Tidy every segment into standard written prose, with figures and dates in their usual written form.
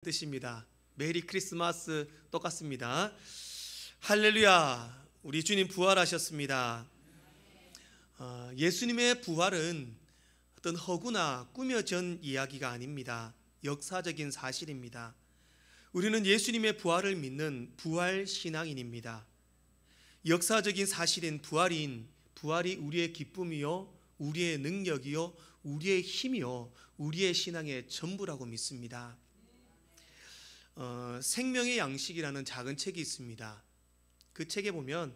뜻입니다. 메리 크리스마스 똑같습니다. 할렐루야, 우리 주님 부활하셨습니다. 예수님의 부활은 어떤 허구나 꾸며진 이야기가 아닙니다. 역사적인 사실입니다. 우리는 예수님의 부활을 믿는 부활신앙인입니다. 역사적인 사실인 부활이 우리의 기쁨이요, 우리의 능력이요, 우리의 힘이요, 우리의 신앙의 전부라고 믿습니다. 생명의 양식이라는 작은 책이 있습니다. 그 책에 보면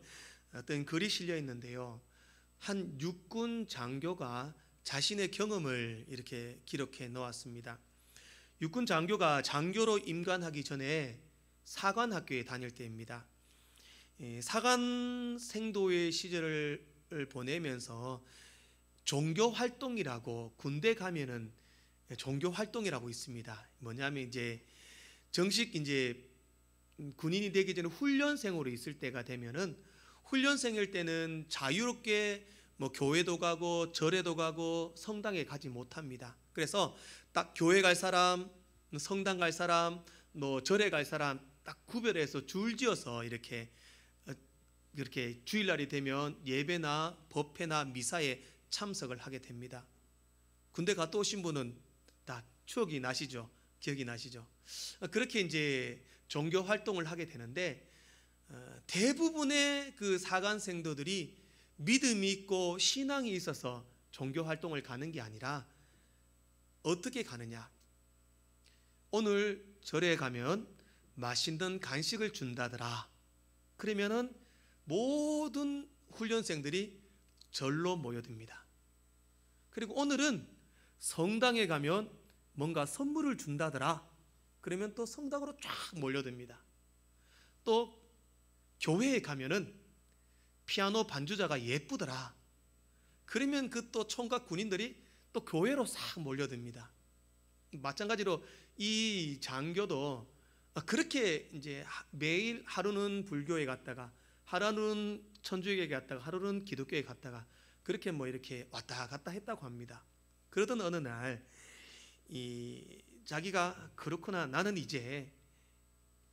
어떤 글이 실려 있는데요, 한 육군 장교가 자신의 경험을 이렇게 기록해 놓았습니다. 육군 장교가 장교로 임관하기 전에 사관학교에 다닐 때입니다. 사관 생도의 시절을 보내면서 종교활동이라고, 군대 가면은 종교활동이라고 있습니다. 뭐냐면 정식 군인이 되기 전에 훈련생으로 있을 때가 되면은, 훈련생일 때는 자유롭게 교회도 가고 절에도 가고 성당에 가지 못합니다. 그래서 딱 교회 갈 사람, 성당 갈 사람, 절에 갈 사람 딱 구별해서 줄지어서 이렇게 주일날이 되면 예배나 법회나 미사에 참석을 하게 됩니다. 군대 갔다 오신 분은 다 추억이 나시죠? 기억이 나시죠? 그렇게 종교 활동을 하게 되는데, 대부분의 그 사관생도들이 믿음이 있고 신앙이 있어서 종교 활동을 가는 게 아니라 어떻게 가느냐? 오늘 절에 가면 맛있는 간식을 준다더라. 그러면은 모든 훈련생들이 절로 모여듭니다. 그리고 오늘은 성당에 가면 뭔가 선물을 준다더라. 그러면 또 성당으로 쫙 몰려듭니다. 또 교회에 가면은 피아노 반주자가 예쁘더라. 그러면 그 또 총각 군인들이 또 교회로 싹 몰려듭니다. 마찬가지로 이 장교도 그렇게 매일 하루는 불교에 갔다가, 하루는 천주교에 갔다가, 하루는 기독교에 갔다가, 그렇게 이렇게 왔다 갔다 했다고 합니다. 그러던 어느 날 자기가 그렇구나, 나는 이제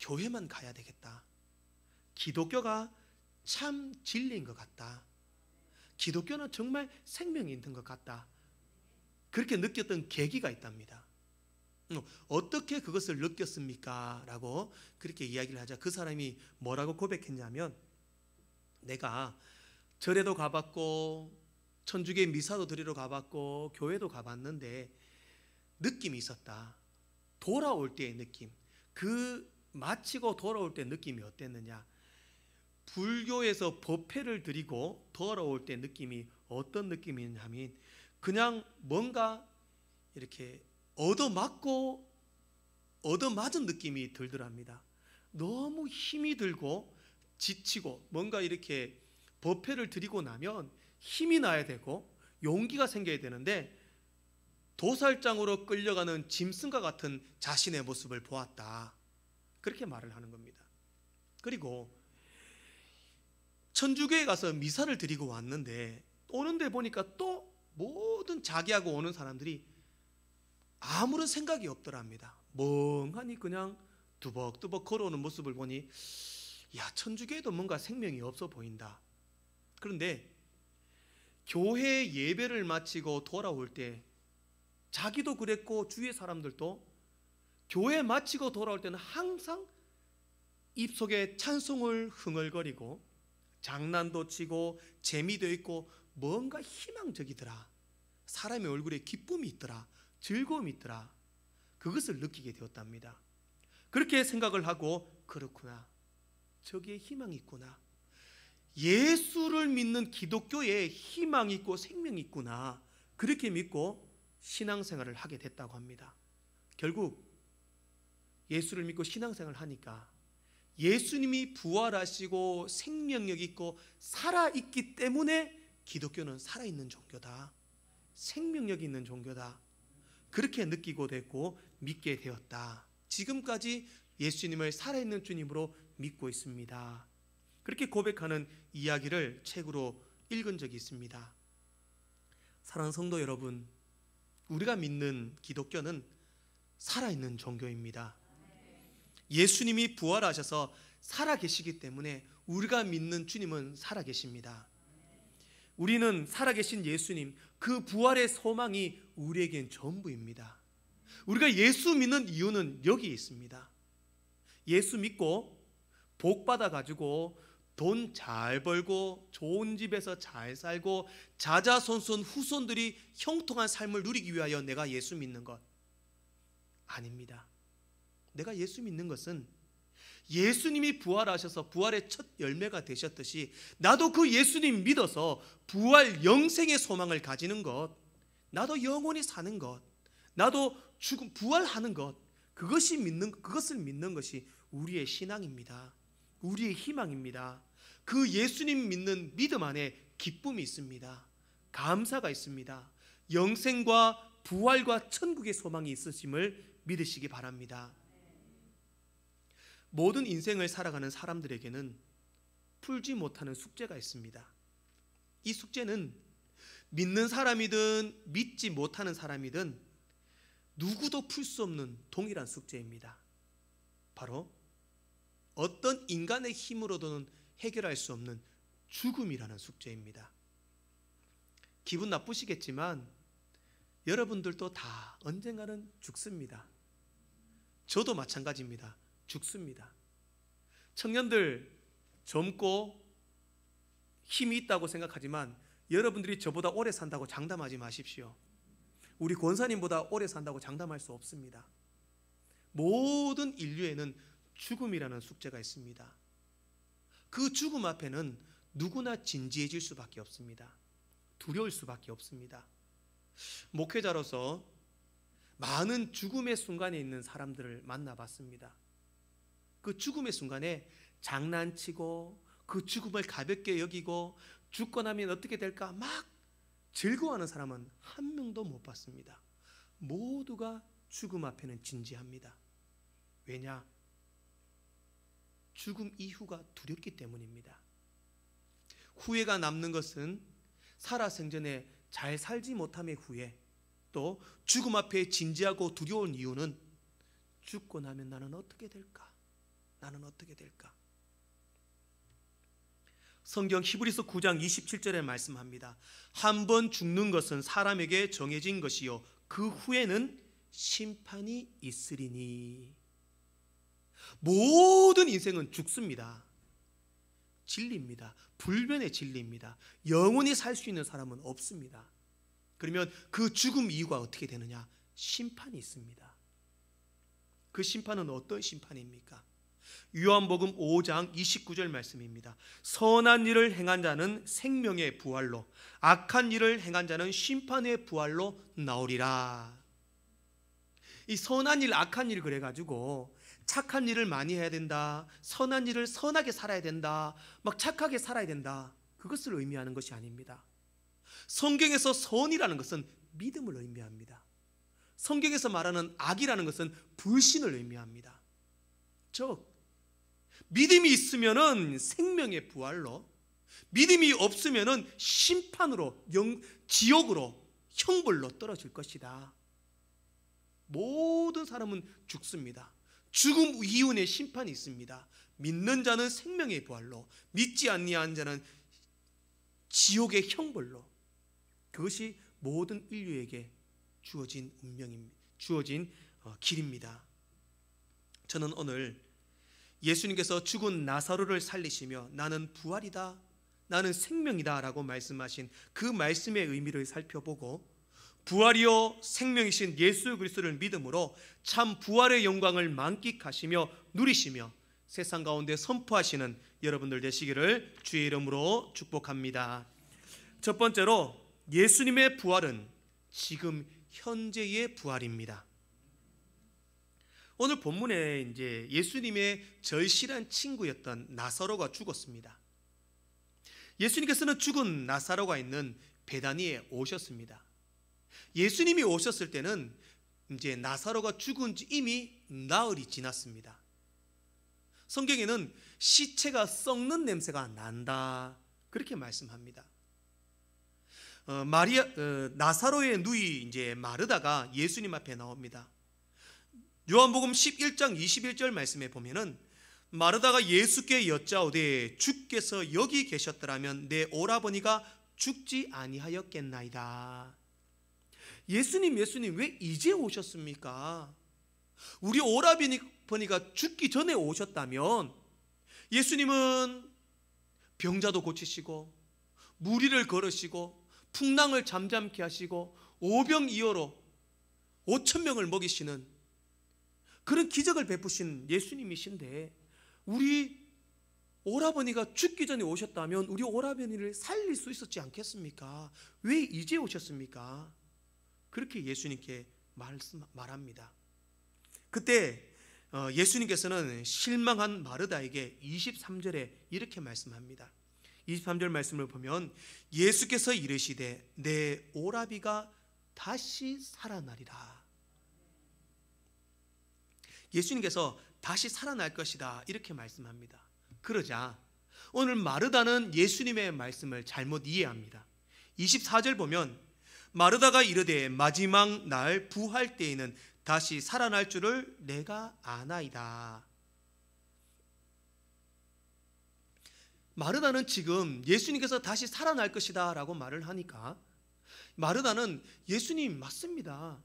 교회만 가야 되겠다. 기독교가 참 진리인 것 같다. 기독교는 정말 생명이 있는 것 같다. 그렇게 느꼈던 계기가 있답니다. 어떻게 그것을 느꼈습니까? 라고 그렇게 이야기를 하자 그 사람이 뭐라고 고백했냐면, 내가 절에도 가봤고 천주교 미사도 드리러 가봤고 교회도 가봤는데 느낌이 있었다. 돌아올 때의 느낌, 그 마치고 돌아올 때 느낌이 어땠느냐? 불교에서 법회를 드리고 돌아올 때 느낌이 어떤 느낌이냐면, 그냥 뭔가 이렇게 얻어맞은 느낌이 들더랍니다. 너무 힘이 들고 지치고, 뭔가 이렇게 법회를 드리고 나면 힘이 나야 되고 용기가 생겨야 되는데, 도살장으로 끌려가는 짐승과 같은 자신의 모습을 보았다. 그렇게 말을 하는 겁니다. 그리고 천주교에 가서 미사를 드리고 왔는데, 오는데 보니까 또 모든 자기하고 오는 사람들이 아무런 생각이 없더랍니다. 멍하니 그냥 두벅두벅 걸어오는 모습을 보니, 야, 천주교에도 뭔가 생명이 없어 보인다. 그런데 교회 예배를 마치고 돌아올 때 자기도 그랬고 주위의 사람들도 교회 마치고 돌아올 때는 항상 입속에 찬송을 흥얼거리고 장난도 치고 재미도 있고 뭔가 희망적이더라. 사람의 얼굴에 기쁨이 있더라. 즐거움이 있더라. 그것을 느끼게 되었답니다. 그렇게 생각을 하고, 그렇구나, 저기에 희망이 있구나. 예수를 믿는 기독교에 희망이 있고 생명이 있구나. 그렇게 믿고 신앙생활을 하게 됐다고 합니다. 결국 예수를 믿고 신앙생활을 하니까 예수님이 부활하시고 생명력이 있고 살아있기 때문에 기독교는 살아있는 종교다, 생명력이 있는 종교다, 그렇게 느끼고 됐고 믿게 되었다. 지금까지 예수님을 살아있는 주님으로 믿고 있습니다. 그렇게 고백하는 이야기를 책으로 읽은 적이 있습니다. 사랑하는 성도 여러분, 우리가 믿는 기독교는 살아있는 종교입니다. 예수님이 부활하셔서 살아계시기 때문에 우리가 믿는 주님은 살아계십니다. 우리는 살아계신 예수님, 그 부활의 소망이 우리에겐 전부입니다. 우리가 예수 믿는 이유는 여기에 있습니다. 예수 믿고 복 받아가지고 돈 잘 벌고 좋은 집에서 잘 살고 자자손손 후손들이 형통한 삶을 누리기 위하여 내가 예수 믿는 것 아닙니다. 내가 예수 믿는 것은 예수님이 부활하셔서 부활의 첫 열매가 되셨듯이 나도 그 예수님 믿어서 부활 영생의 소망을 가지는 것, 나도 영원히 사는 것, 나도 죽음 부활하는 것, 그것을 믿는 것이 우리의 신앙입니다. 우리의 희망입니다. 그 예수님 믿는 믿음 안에 기쁨이 있습니다. 감사가 있습니다. 영생과 부활과 천국의 소망이 있으심을 믿으시기 바랍니다. 모든 인생을 살아가는 사람들에게는 풀지 못하는 숙제가 있습니다. 이 숙제는 믿는 사람이든 믿지 못하는 사람이든 누구도 풀 수 없는 동일한 숙제입니다. 바로 어떤 인간의 힘으로도는 해결할 수 없는 죽음이라는 숙제입니다. 기분 나쁘시겠지만 여러분들도 다 언젠가는 죽습니다. 저도 마찬가지입니다. 죽습니다. 청년들 젊고 힘이 있다고 생각하지만 여러분들이 저보다 오래 산다고 장담하지 마십시오. 우리 권사님보다 오래 산다고 장담할 수 없습니다. 모든 인류에는 죽음이라는 숙제가 있습니다. 그 죽음 앞에는 누구나 진지해질 수밖에 없습니다. 두려울 수밖에 없습니다. 목회자로서 많은 죽음의 순간에 있는 사람들을 만나봤습니다. 그 죽음의 순간에 장난치고 그 죽음을 가볍게 여기고 죽고 나면 어떻게 될까 막 즐거워하는 사람은 한 명도 못 봤습니다. 모두가 죽음 앞에는 진지합니다. 왜냐? 죽음 이후가 두렵기 때문입니다. 후회가 남는 것은 살아생전에 잘 살지 못함의 후회, 또 죽음 앞에 진지하고 두려운 이유는 죽고 나면 나는 어떻게 될까? 나는 어떻게 될까? 성경 히브리서 9장 27절에 말씀합니다. 한 번 죽는 것은 사람에게 정해진 것이요 그 후에는 심판이 있으리니. 모든 인생은 죽습니다. 진리입니다. 불변의 진리입니다. 영원히 살 수 있는 사람은 없습니다. 그러면 그 죽음 이유가 어떻게 되느냐? 심판이 있습니다. 그 심판은 어떤 심판입니까? 요한복음 5장 29절 말씀입니다. 선한 일을 행한 자는 생명의 부활로, 악한 일을 행한 자는 심판의 부활로 나오리라. 이 선한 일, 악한 일 그래가지고 착한 일을 많이 해야 된다, 선한 일을 선하게 살아야 된다, 막 착하게 살아야 된다, 그것을 의미하는 것이 아닙니다. 성경에서 선이라는 것은 믿음을 의미합니다. 성경에서 말하는 악이라는 것은 불신을 의미합니다. 즉 믿음이 있으면은 생명의 부활로, 믿음이 없으면은 심판으로, 지옥으로, 형벌로 떨어질 것이다. 모든 사람은 죽습니다. 죽음 이후에 심판이 있습니다. 믿는 자는 생명의 부활로, 믿지 아니한 자는 지옥의 형벌로. 그것이 모든 인류에게 주어진 운명입니다. 주어진 길입니다. 저는 오늘 예수님께서 죽은 나사로를 살리시며 나는 부활이다, 나는 생명이다 라고 말씀하신 그 말씀의 의미를 살펴보고, 부활이요 생명이신 예수 그리스도를 믿음으로 참 부활의 영광을 만끽하시며 누리시며 세상 가운데 선포하시는 여러분들 되시기를 주의 이름으로 축복합니다. 첫 번째로, 예수님의 부활은 지금 현재의 부활입니다. 오늘 본문에 이제 예수님의 절실한 친구였던 나사로가 죽었습니다. 예수님께서는 죽은 나사로가 있는 베다니에 오셨습니다. 예수님이 오셨을 때는 이제 나사로가 죽은 지 이미 나흘이 지났습니다. 성경에는 시체가 썩는 냄새가 난다, 그렇게 말씀합니다. 나사로의 누이 이제 마르다가 예수님 앞에 나옵니다. 요한복음 11장 21절 말씀에 보면은 마르다가 예수께 여짜오되 주께서 여기 계셨더라면 내 오라버니가 죽지 아니하였겠나이다. 예수님 왜 이제 오셨습니까? 우리 오라버니가 죽기 전에 오셨다면 예수님은 병자도 고치시고 무리를 걸으시고 풍랑을 잠잠케 하시고 오병이어로 5천 명을 먹이시는 그런 기적을 베푸신 예수님이신데 우리 오라버니가 죽기 전에 오셨다면 우리 오라버니를 살릴 수 있었지 않겠습니까? 왜 이제 오셨습니까? 그렇게 예수님께 말합니다. 그때 예수님께서는 실망한 마르다에게 23절에 이렇게 말씀합니다. 23절 말씀을 보면 예수께서 이르시되 내 오라비가 다시 살아나리라. 예수님께서 다시 살아날 것이다 이렇게 말씀합니다. 그러자 오늘 마르다는 예수님의 말씀을 잘못 이해합니다. 24절 보면 마르다가 이르되 마지막 날 부활 때에는 다시 살아날 줄을 내가 아나이다. 마르다는 지금 예수님께서 다시 살아날 것이다 라고 말을 하니까 마르다는 예수님 맞습니다.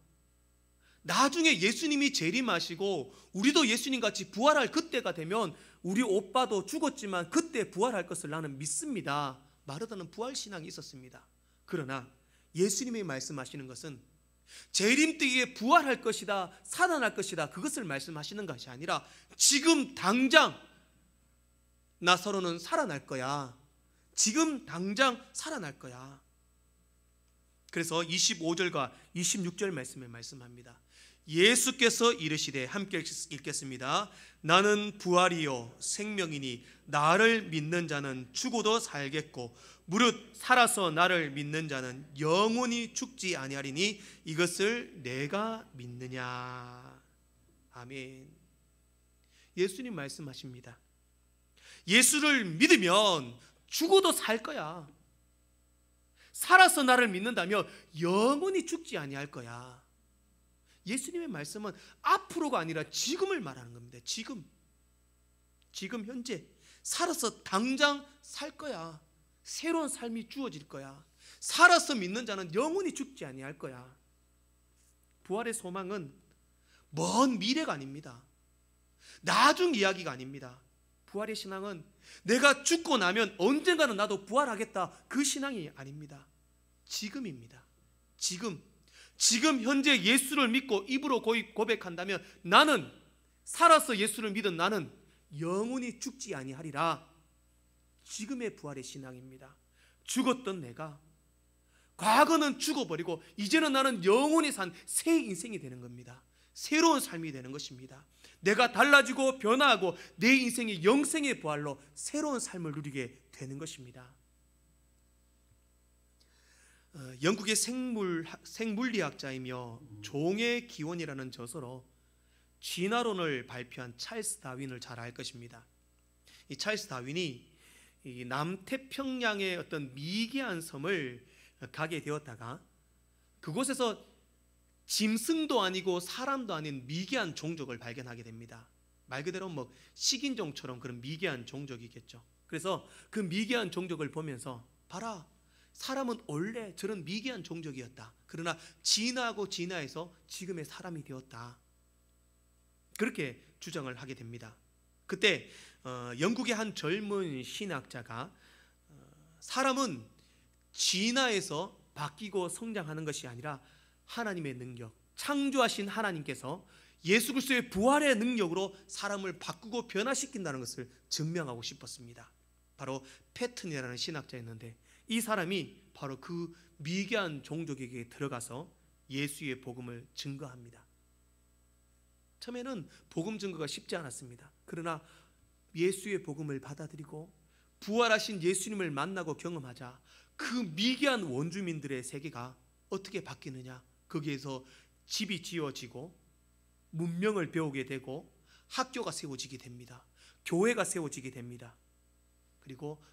나중에 예수님이 재림하시고 우리도 예수님같이 부활할 그때가 되면 우리 오빠도 죽었지만 그때 부활할 것을 나는 믿습니다. 마르다는 부활신앙이 있었습니다. 그러나 예수님이 말씀하시는 것은 재림 때에 부활할 것이다, 살아날 것이다, 그것을 말씀하시는 것이 아니라 지금 당장 나사로는 살아날 거야. 지금 당장 살아날 거야. 그래서 25절과 26절 말씀을 말씀합니다. 예수께서 이르시되 함께 읽겠습니다. 나는 부활이요 생명이니 나를 믿는 자는 죽어도 살겠고 무릇 살아서 나를 믿는 자는 영원히 죽지 아니하리니 이것을 내가 믿느냐. 아멘. 예수님 말씀하십니다. 예수를 믿으면 죽어도 살 거야. 살아서 나를 믿는다면 영원히 죽지 아니할 거야. 예수님의 말씀은 앞으로가 아니라 지금을 말하는 겁니다. 지금 현재 살아서 당장 살 거야. 새로운 삶이 주어질 거야. 살아서 믿는 자는 영원히 죽지 아니할 거야. 부활의 소망은 먼 미래가 아닙니다. 나중 이야기가 아닙니다. 부활의 신앙은 내가 죽고 나면 언젠가는 나도 부활하겠다, 그 신앙이 아닙니다. 지금입니다. 지금 현재 예수를 믿고 입으로 고백한다면 나는 살아서 예수를 믿은 나는 영원히 죽지 아니하리라. 지금의 부활의 신앙입니다. 죽었던 내가 과거는 죽어버리고 이제는 나는 영원히 산 새 인생이 되는 겁니다. 새로운 삶이 되는 것입니다. 내가 달라지고 변화하고 내 인생이 영생의 부활로 새로운 삶을 누리게 되는 것입니다. 영국의 생물리학자이며 종의 기원이라는 저서로 진화론을 발표한 찰스 다윈을 잘 알 것입니다. 이 찰스 다윈이 이 남태평양의 어떤 미개한 섬을 가게 되었다가 그곳에서 짐승도 아니고 사람도 아닌 미개한 종족을 발견하게 됩니다. 말 그대로 뭐 식인종처럼 그런 미개한 종족이겠죠. 그래서 그 미개한 종족을 보면서 봐라, 사람은 원래 저런 미개한 종족이었다. 그러나 진화하고 진화해서 지금의 사람이 되었다. 그렇게 주장을 하게 됩니다. 그때 영국의 한 젊은 신학자가 사람은 진화해서 바뀌고 성장하는 것이 아니라 하나님의 능력, 창조하신 하나님께서 예수 그리스도의 부활의 능력으로 사람을 바꾸고 변화시킨다는 것을 증명하고 싶었습니다. 바로 패튼이라는 신학자였는데 이 사람이 바로 그 미개한 종족에게 들어가서 예수의 복음을 증거합니다. 처음에는 복음 증거가 쉽지 않았습니다. 그러나 예수의 복음을 받아들이고 부활하신 예수님을 만나고 경험하자 그 미개한 원주민들의 세계가 어떻게 바뀌느냐, 거기에서 집이 지어지고 문명을 배우게 되고 학교가 세워지게 됩니다. 교회가 세워지게 됩니다. 그리고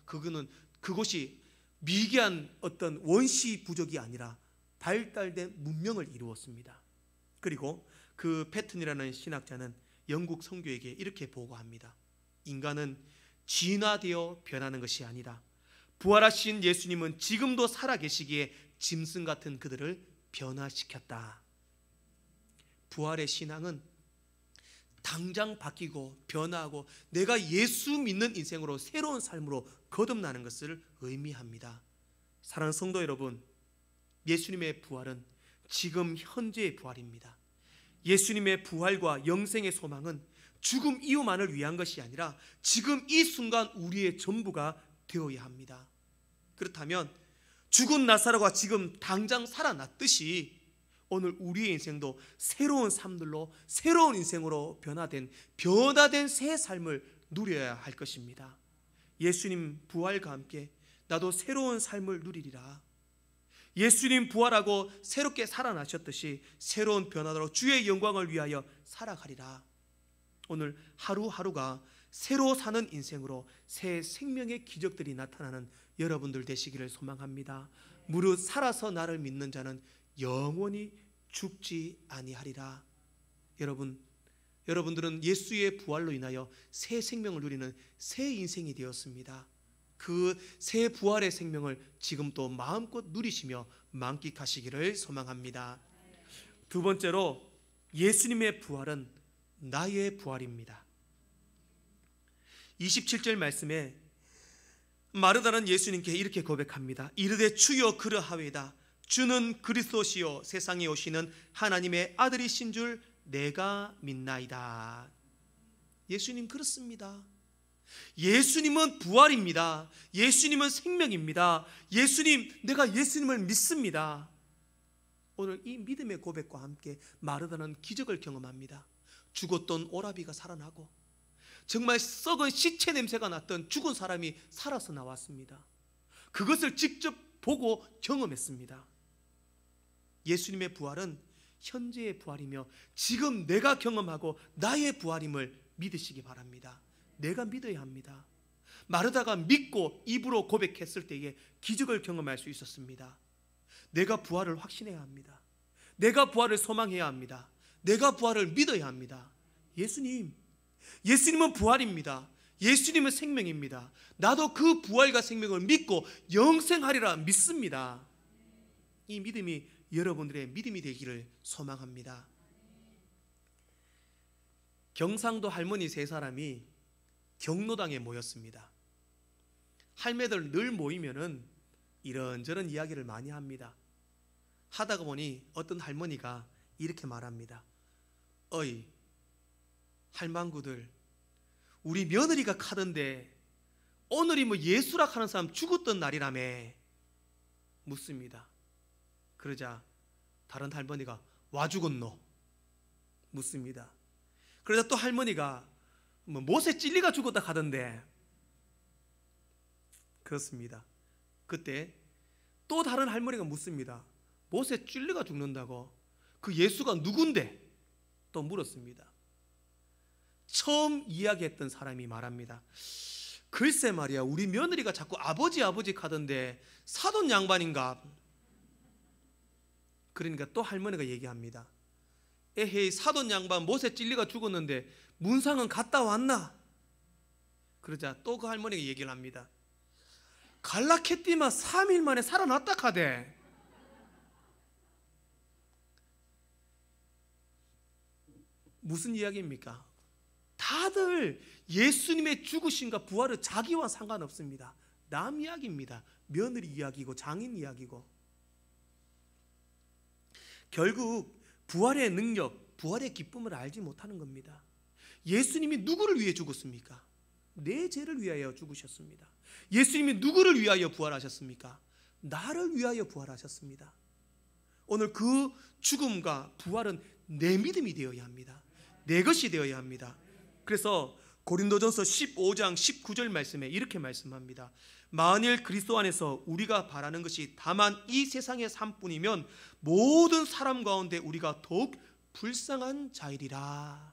그곳이 미개한 어떤 원시 부족이 아니라 발달된 문명을 이루었습니다. 그리고 그 패튼이라는 신학자는 영국 선교에게 이렇게 보고합니다. 인간은 진화되어 변하는 것이 아니다. 부활하신 예수님은 지금도 살아계시기에 짐승 같은 그들을 변화시켰다. 부활의 신앙은 당장 바뀌고 변화하고 내가 예수 믿는 인생으로 새로운 삶으로 거듭나는 것을 의미합니다. 사랑하는 성도 여러분, 예수님의 부활은 지금 현재의 부활입니다. 예수님의 부활과 영생의 소망은 죽음 이후만을 위한 것이 아니라 지금 이 순간 우리의 전부가 되어야 합니다. 그렇다면 죽은 나사로가 지금 당장 살아났듯이 오늘 우리의 인생도 새로운 삶들로 새로운 인생으로 변화된 새 삶을 누려야 할 것입니다. 예수님 부활과 함께 나도 새로운 삶을 누리리라. 예수님 부활하고 새롭게 살아나셨듯이 새로운 변화로 주의 영광을 위하여 살아가리라. 오늘 하루하루가 새로 사는 인생으로 새 생명의 기적들이 나타나는 여러분들 되시기를 소망합니다. 무릇 살아서 나를 믿는 자는 영원히 죽지 아니하리라. 여러분들은 예수의 부활로 인하여 새 생명을 누리는 새 인생이 되었습니다. 그 새 부활의 생명을 지금 또 마음껏 누리시며 만끽하시기를 소망합니다. 두 번째로 예수님의 부활은 나의 부활입니다. 27절 말씀에 마르다는 예수님께 이렇게 고백합니다. 이르되 주여 그러하외다. 주는 그리스도시요 세상에 오시는 하나님의 아들이신 줄 내가 믿나이다. 예수님 그렇습니다. 예수님은 부활입니다. 예수님은 생명입니다. 내가 예수님을 믿습니다. 오늘 이 믿음의 고백과 함께 마르다는 기적을 경험합니다. 죽었던 오라비가 살아나고 정말 썩은 시체 냄새가 났던 죽은 사람이 살아서 나왔습니다. 그것을 직접 보고 경험했습니다. 예수님의 부활은 현재의 부활이며 지금 내가 경험하고 나의 부활임을 믿으시기 바랍니다. 내가 믿어야 합니다. 마르다가 믿고 입으로 고백했을 때에 기적을 경험할 수 있었습니다. 내가 부활을 확신해야 합니다. 내가 부활을 소망해야 합니다. 내가 부활을 믿어야 합니다. 예수님은 부활입니다. 예수님은 생명입니다. 나도 그 부활과 생명을 믿고 영생하리라 믿습니다. 이 믿음이 여러분들의 믿음이 되기를 소망합니다. 경상도 할머니 세 사람이 경로당에 모였습니다. 할매들 늘 모이면은 이런저런 이야기를 많이 합니다. 하다가 보니 어떤 할머니가 이렇게 말합니다. 어이 할망구들, 우리 며느리가 카던데 오늘이 뭐 예수락 하는 사람 죽었던 날이라며 묻습니다. 그러자 다른 할머니가 와 죽었노? 묻습니다. 그러자 또 할머니가 뭐 못에 찔리가 죽었다 하던데. 그렇습니다. 그때 또 다른 할머니가 묻습니다. 못에 찔리가 죽는다고? 그 예수가 누군데? 또 물었습니다. 처음 이야기했던 사람이 말합니다. 글쎄 말이야, 우리 며느리가 자꾸 아버지 하던데 사돈 양반인가? 그러니까 또 할머니가 얘기합니다. 에헤이, 사돈 양반 못에 찔리가 죽었는데 문상은 갔다 왔나? 그러자 또 그 할머니가 얘기를 합니다. 갈라케띠마 3일 만에 살아났다 카대. 무슨 이야기입니까? 다들 예수님의 죽으심과 부활은 자기와 상관없습니다. 남 이야기입니다. 며느리 이야기고 장인 이야기고. 결국 부활의 능력, 부활의 기쁨을 알지 못하는 겁니다. 예수님이 누구를 위해 죽었습니까? 내 죄를 위하여 죽으셨습니다. 예수님이 누구를 위하여 부활하셨습니까? 나를 위하여 부활하셨습니다. 오늘 그 죽음과 부활은 내 믿음이 되어야 합니다. 내 것이 되어야 합니다. 그래서 고린도전서 15장 19절 말씀에 이렇게 말씀합니다. 만일 그리스도 안에서 우리가 바라는 것이 다만 이 세상의 삶뿐이면 모든 사람 가운데 우리가 더욱 불쌍한 자이리라.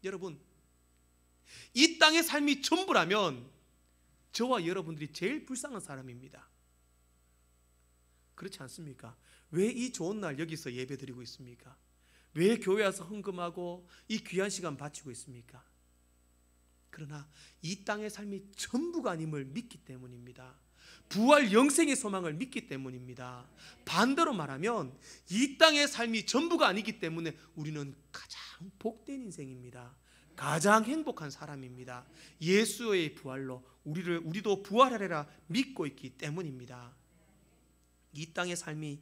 여러분, 이 땅의 삶이 전부라면 저와 여러분들이 제일 불쌍한 사람입니다. 그렇지 않습니까? 왜 이 좋은 날 여기서 예배 드리고 있습니까? 왜 교회 와서 헌금하고 이 귀한 시간 바치고 있습니까? 그러나 이 땅의 삶이 전부가 아님을 믿기 때문입니다. 부활 영생의 소망을 믿기 때문입니다. 반대로 말하면 이 땅의 삶이 전부가 아니기 때문에 우리는 가장 복된 인생입니다. 가장 행복한 사람입니다. 예수의 부활로 우리도 부활하리라 믿고 있기 때문입니다. 이 땅의 삶이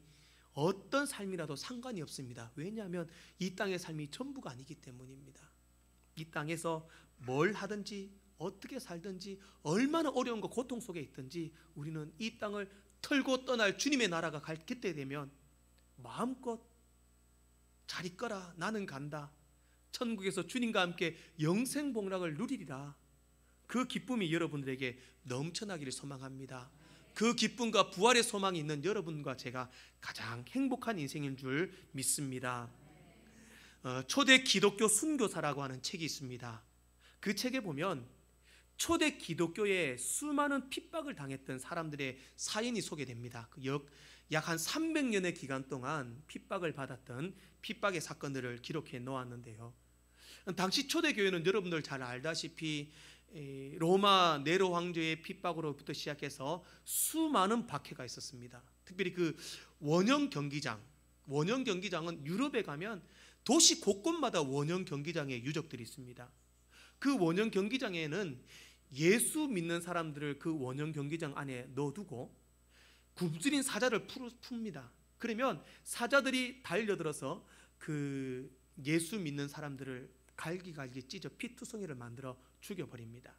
어떤 삶이라도 상관이 없습니다. 왜냐하면 이 땅의 삶이 전부가 아니기 때문입니다. 이 땅에서 뭘 하든지 어떻게 살든지 얼마나 어려운 거 고통 속에 있든지 우리는 이 땅을 털고 떠날 주님의 나라가 갈 그때 되면 마음껏 잘 있거라 나는 간다, 천국에서 주님과 함께 영생복락을 누리리라, 그 기쁨이 여러분들에게 넘쳐나기를 소망합니다. 그 기쁨과 부활의 소망이 있는 여러분과 제가 가장 행복한 인생인 줄 믿습니다. 초대 기독교 순교사라고 하는 책이 있습니다. 그 책에 보면 초대 기독교에 수많은 핍박을 당했던 사람들의 사연이 소개됩니다. 약 한 300년의 기간 동안 핍박을 받았던 핍박의 사건들을 기록해 놓았는데요. 당시 초대교회는 여러분들 잘 알다시피 로마 네로 황제의 핍박으로부터 시작해서 수많은 박해가 있었습니다. 특별히 그 원형 경기장은 유럽에 가면 도시 곳곳마다 원형 경기장의 유적들이 있습니다. 그 원형 경기장에는 예수 믿는 사람들을 그 원형 경기장 안에 넣어두고 굶주린 사자를 풉니다. 그러면 사자들이 달려들어서 그 예수 믿는 사람들을 갈기갈기 찢어 피투성이를 만들어 죽여버립니다.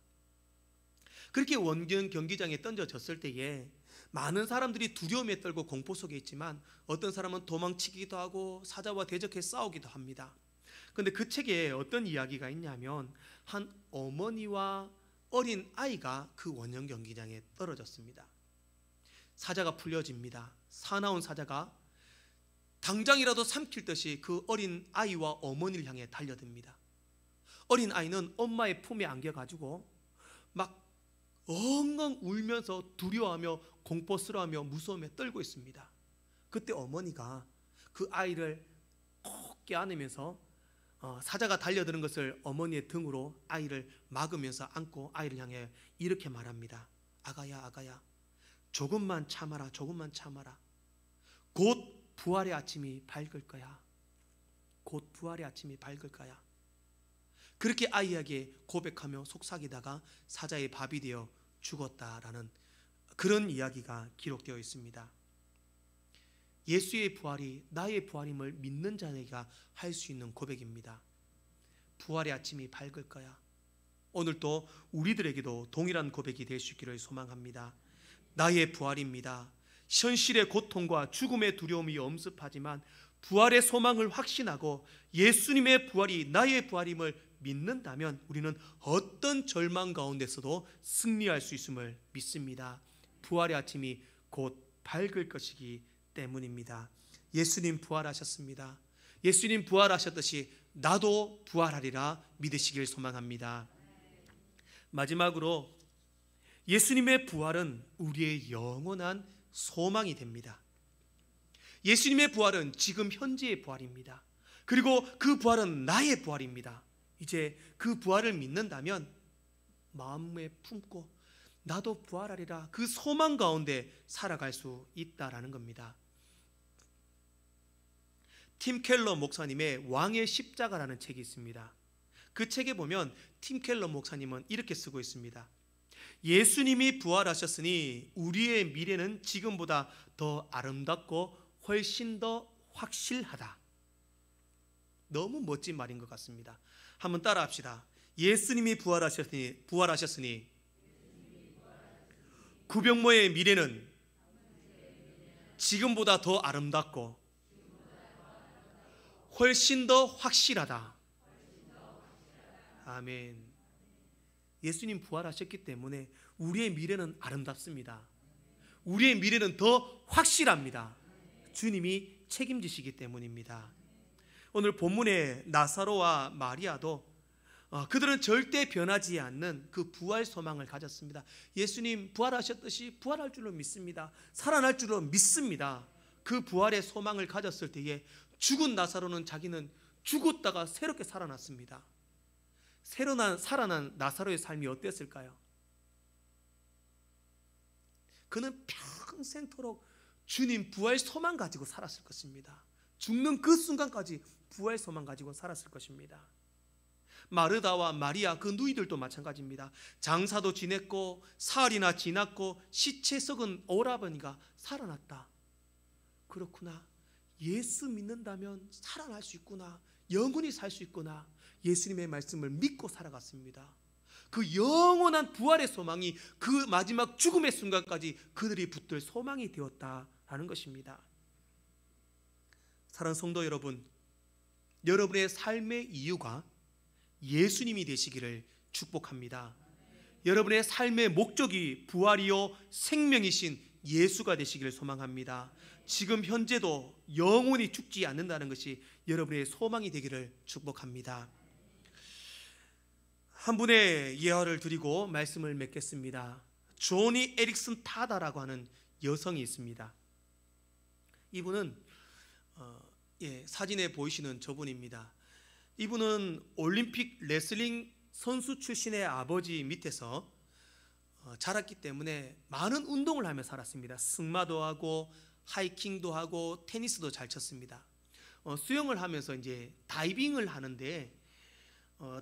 그렇게 원형 경기장에 던져졌을 때에 많은 사람들이 두려움에 떨고 공포 속에 있지만 어떤 사람은 도망치기도 하고 사자와 대적해 싸우기도 합니다. 그런데 그 책에 어떤 이야기가 있냐면 한 어머니와 어린 아이가 그 원형 경기장에 떨어졌습니다. 사자가 풀려집니다. 사나운 사자가 당장이라도 삼킬 듯이 그 어린 아이와 어머니를 향해 달려듭니다. 어린 아이는 엄마의 품에 안겨가지고 막 엉엉 울면서 두려워하며 공포스러워하며 무서움에 떨고 있습니다. 그때 어머니가 그 아이를 꼭 껴안으면서 사자가 달려드는 것을 어머니의 등으로 아이를 막으면서 안고 아이를 향해 이렇게 말합니다. 아가야 아가야, 조금만 참아라, 조금만 참아라. 곧 부활의 아침이 밝을 거야. 곧 부활의 아침이 밝을 거야. 그렇게 아이에게 고백하며 속삭이다가 사자의 밥이 되어 죽었다라는 그런 이야기가 기록되어 있습니다. 예수의 부활이 나의 부활임을 믿는 자에게 할 수 있는 고백입니다. 부활의 아침이 밝을 거야. 오늘도 우리들에게도 동일한 고백이 될 수 있기를 소망합니다. 나의 부활입니다. 현실의 고통과 죽음의 두려움이 엄습하지만 부활의 소망을 확신하고 예수님의 부활이 나의 부활임을 믿는다면 우리는 어떤 절망 가운데서도 승리할 수 있음을 믿습니다. 부활의 아침이 곧 밝을 것이기 때문입니다. 예수님 부활하셨습니다. 예수님 부활하셨듯이 나도 부활하리라 믿으시길 소망합니다. 마지막으로 예수님의 부활은 우리의 영원한 소망이 됩니다. 예수님의 부활은 지금 현재의 부활입니다. 그리고 그 부활은 나의 부활입니다. 이제 그 부활을 믿는다면 마음에 품고 나도 부활하리라 그 소망 가운데 살아갈 수 있다라는 겁니다. 팀 켈러 목사님의 왕의 십자가라는 책이 있습니다. 그 책에 보면 팀 켈러 목사님은 이렇게 쓰고 있습니다. 예수님이 부활하셨으니 우리의 미래는 지금보다 더 아름답고 훨씬 더 확실하다. 너무 멋진 말인 것 같습니다. 한번 따라 합시다. 예수님이 부활하셨으니 구병모의 미래는 지금보다 더 아름답고 훨씬 더 확실하다. 아멘. 예수님 부활하셨기 때문에 우리의 미래는 아름답습니다. 우리의 미래는 더 확실합니다. 주님이 책임지시기 때문입니다. 오늘 본문의 나사로와 마리아도 그들은 절대 변하지 않는 그 부활 소망을 가졌습니다. 예수님 부활하셨듯이 부활할 줄로 믿습니다. 살아날 줄로 믿습니다. 그 부활의 소망을 가졌을 때에 죽은 나사로는 자기는 죽었다가 새롭게 살아났습니다. 살아난 나사로의 삶이 어땠을까요? 그는 평생토록 주님 부활 소망 가지고 살았을 것입니다. 죽는 그 순간까지 부활 소망 가지고 살았을 것입니다. 마르다와 마리아 그 누이들도 마찬가지입니다. 장사도 지냈고 사흘이나 지났고 시체 썩은 오라버니가 살아났다. 그렇구나. 예수 믿는다면 살아날 수 있구나. 영원히 살 수 있구나. 예수님의 말씀을 믿고 살아갔습니다. 그 영원한 부활의 소망이 그 마지막 죽음의 순간까지 그들이 붙들 소망이 되었다라는 것입니다. 사랑하는 성도 여러분, 여러분의 삶의 이유가 예수님이 되시기를 축복합니다. 여러분의 삶의 목적이 부활이요 생명이신 예수가 되시기를 소망합니다. 지금 현재도 영원히 죽지 않는다는 것이 여러분의 소망이 되기를 축복합니다. 한 분의 예화를 드리고 말씀을 맺겠습니다. 조니 에릭슨 타다라고 하는 여성이 있습니다. 이분은 사진에 보이시는 저분입니다. 이분은 올림픽 레슬링 선수 출신의 아버지 밑에서 자랐기 때문에 많은 운동을 하며 살았습니다. 승마도 하고 하이킹도 하고 테니스도 잘 쳤습니다. 수영을 하면서 이제 다이빙을 하는데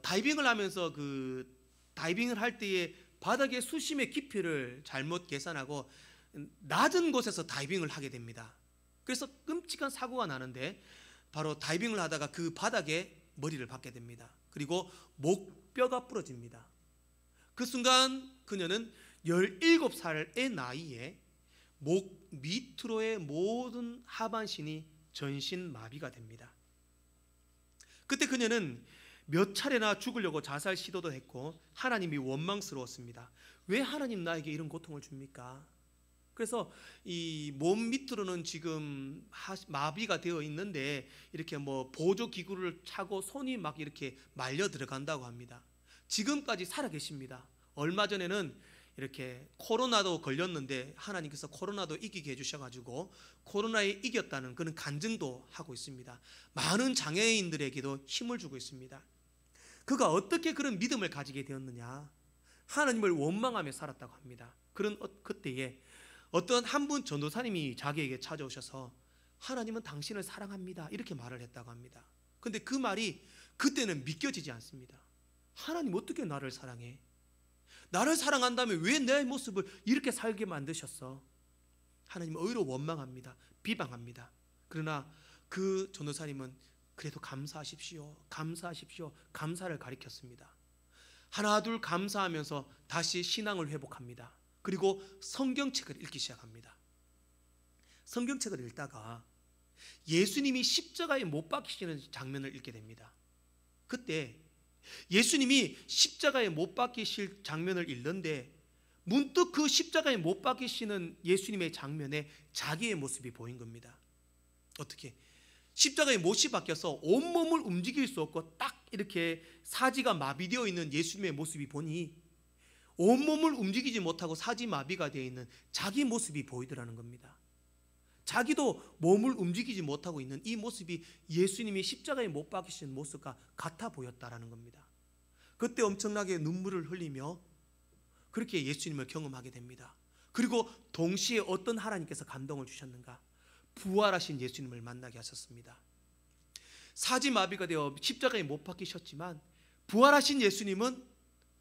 다이빙을 하면서 그 다이빙을 할 때에 바닥의 수심의 깊이를 잘못 계산하고 낮은 곳에서 다이빙을 하게 됩니다. 그래서 끔찍한 사고가 나는데 바로 다이빙을 하다가 그 바닥에 머리를 박게 됩니다. 그리고 목뼈가 부러집니다. 그 순간 그녀는 17살의 나이에 목 밑으로의 모든 하반신이 전신 마비가 됩니다. 그때 그녀는 몇 차례나 죽으려고 자살 시도도 했고 하나님이 원망스러웠습니다. 왜 하나님 나에게 이런 고통을 줍니까? 그래서 이 몸 밑으로는 지금 마비가 되어 있는데 이렇게 뭐 보조 기구를 차고 손이 막 이렇게 말려 들어간다고 합니다. 지금까지 살아 계십니다. 얼마 전에는 이렇게 코로나도 걸렸는데 하나님께서 코로나도 이기게 해주셔가지고 코로나에 이겼다는 그런 간증도 하고 있습니다. 많은 장애인들에게도 힘을 주고 있습니다. 그가 어떻게 그런 믿음을 가지게 되었느냐? 하나님을 원망하며 살았다고 합니다. 그런 그때에 어떤 한 분 전도사님이 자기에게 찾아오셔서 하나님은 당신을 사랑합니다 이렇게 말을 했다고 합니다. 근데 그 말이 그때는 믿겨지지 않습니다. 하나님 어떻게 나를 사랑해? 나를 사랑한다면 왜 내 모습을 이렇게 살게 만드셨어? 하나님은 오히려 원망합니다. 비방합니다. 그러나 그 전도사님은 그래도 감사하십시오. 감사하십시오. 감사를 가리켰습니다. 하나 둘 감사하면서 다시 신앙을 회복합니다. 그리고 성경책을 읽기 시작합니다. 성경책을 읽다가 예수님이 십자가에 못 박히시는 장면을 읽게 됩니다. 그때 예수님이 십자가에 못 박히실 장면을 읽는데 문득 그 십자가에 못 박히시는 예수님의 장면에 자기의 모습이 보인 겁니다. 어떻게? 십자가에 못이 박혀서 온몸을 움직일 수 없고 딱 이렇게 사지가 마비되어 있는 예수님의 모습이 보니 온몸을 움직이지 못하고 사지 마비가 되어 있는 자기 모습이 보이더라는 겁니다. 자기도 몸을 움직이지 못하고 있는 이 모습이 예수님이 십자가에 못 박히신 모습과 같아 보였다라는 겁니다. 그때 엄청나게 눈물을 흘리며 그렇게 예수님을 경험하게 됩니다. 그리고 동시에 어떤 하나님께서 감동을 주셨는가? 부활하신 예수님을 만나게 하셨습니다. 사지마비가 되어 십자가에 못 박히셨지만 부활하신 예수님은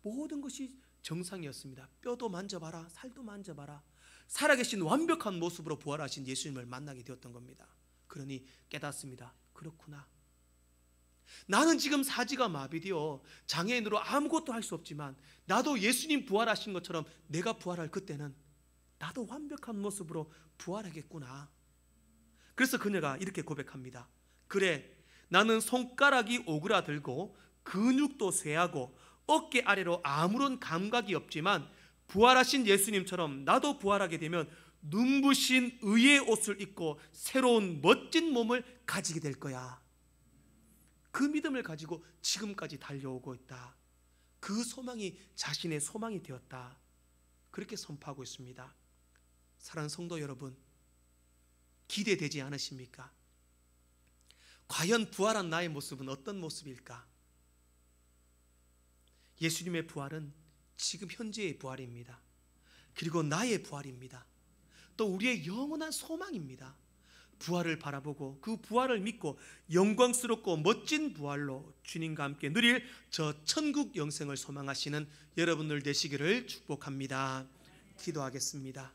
모든 것이 정상이었습니다. 뼈도 만져봐라, 살도 만져봐라. 살아계신 완벽한 모습으로 부활하신 예수님을 만나게 되었던 겁니다. 그러니 깨닫습니다. 그렇구나. 나는 지금 사지가 마비되어 장애인으로 아무것도 할 수 없지만 나도 예수님 부활하신 것처럼 내가 부활할 그때는 나도 완벽한 모습으로 부활하겠구나. 그래서 그녀가 이렇게 고백합니다. 그래, 나는 손가락이 오그라들고 근육도 쇠하고 어깨 아래로 아무런 감각이 없지만 부활하신 예수님처럼 나도 부활하게 되면 눈부신 의의 옷을 입고 새로운 멋진 몸을 가지게 될 거야. 그 믿음을 가지고 지금까지 달려오고 있다. 그 소망이 자신의 소망이 되었다. 그렇게 선포하고 있습니다. 사랑하는 성도 여러분, 기대되지 않으십니까? 과연 부활한 나의 모습은 어떤 모습일까? 예수님의 부활은 지금 현재의 부활입니다. 그리고 나의 부활입니다. 또 우리의 영원한 소망입니다. 부활을 바라보고 그 부활을 믿고 영광스럽고 멋진 부활로 주님과 함께 누릴 저 천국 영생을 소망하시는 여러분들 되시기를 축복합니다. 기도하겠습니다.